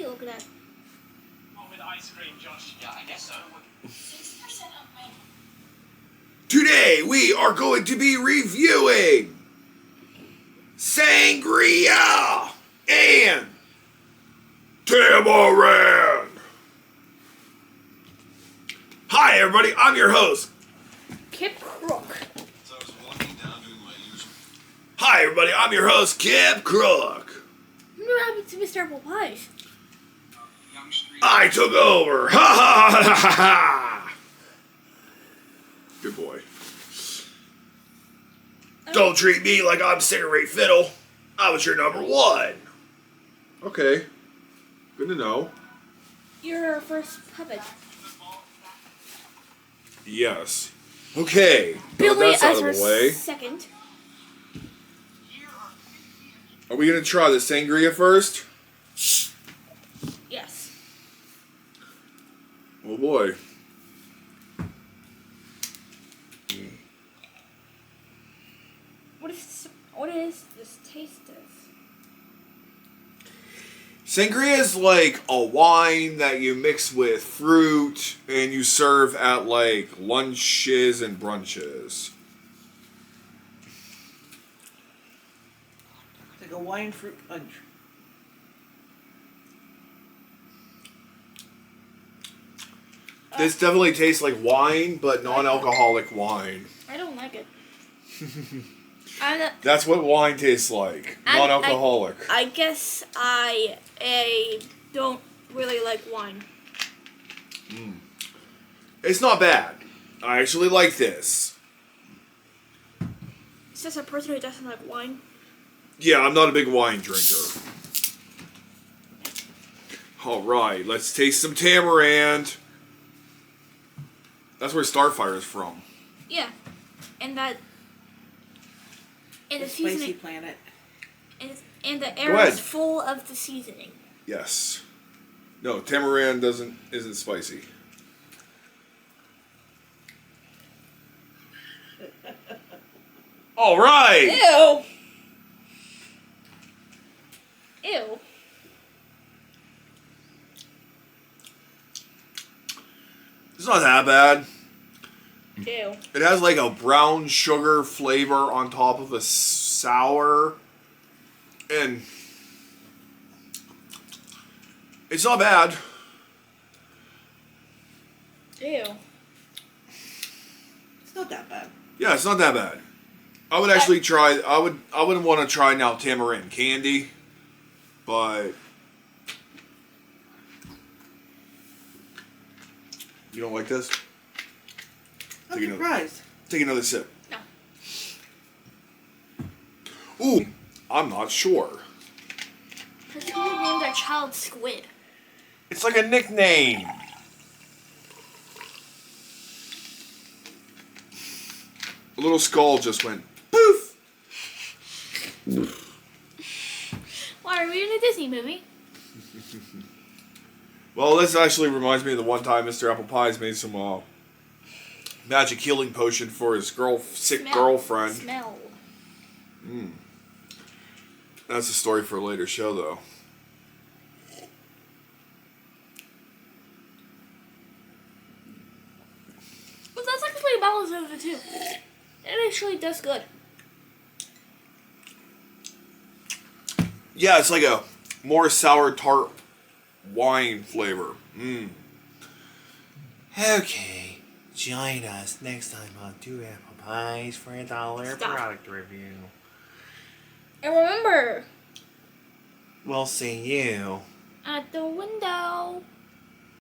you look at that? With ice cream, Josh. Yeah, I guess so. 6% of my... Today we are going to be reviewing Sangria and Tamarind. Hi everybody, I'm your host. Kip Crook. So I was walking down doing my usual. Hi everybody, I'm your host, Kip Crook. What happened to Mr. Apple Pies? Young Street. I took over. Ha ha ha ha ha. Good boy. Don't treat me like I'm Cigarette Fiddle. I was your number one. Okay. Good to know. You're our first puppet. Yes. Okay. Billy That's out as of our the way. second. Are we going to try the sangria first? Yes. Oh boy. What is this taste of? Sangria is like a wine that you mix with fruit and you serve at like lunches and brunches. It's like a wine fruit punch. This definitely tastes like wine, but non-alcoholic wine. I don't like it. That's what wine tastes like. Non-alcoholic. I guess I don't really like wine. It's not bad. I actually like this. It's just a person who doesn't like wine. Yeah, I'm not a big wine drinker. Alright, let's taste some tamarind. That's where Starfire is from. Yeah, and that. And the Spicy seasoning. Planet. And the Go air ahead. is full of the seasoning. Yes. No, tamarind isn't spicy. Alright! Ew. Ew. It's not that bad. Ew. It has like a brown sugar flavor on top of a sour. And it's not bad. Ew. It's not that bad. Yeah, it's not that bad. I would actually try. I wouldn't want to try now tamarind candy, but you don't like this? I'm Take another- surprised. Take another sip. No. Ooh, I'm not sure. Because who named their child Squid? It's like a nickname. A little skull just went poof. Why are we in a Disney movie? Well, this actually reminds me of the one time Mr. Apple Pies made some magic healing potion for his sick girlfriend. Smell. That's a story for a later show, though. Well, that's actually a balance of the two. It actually does good. Yeah, it's like a more sour tart wine flavor. Okay, join us next time on Two Apple Pies for $1 Stop. product review. And remember, We'll see you at the window.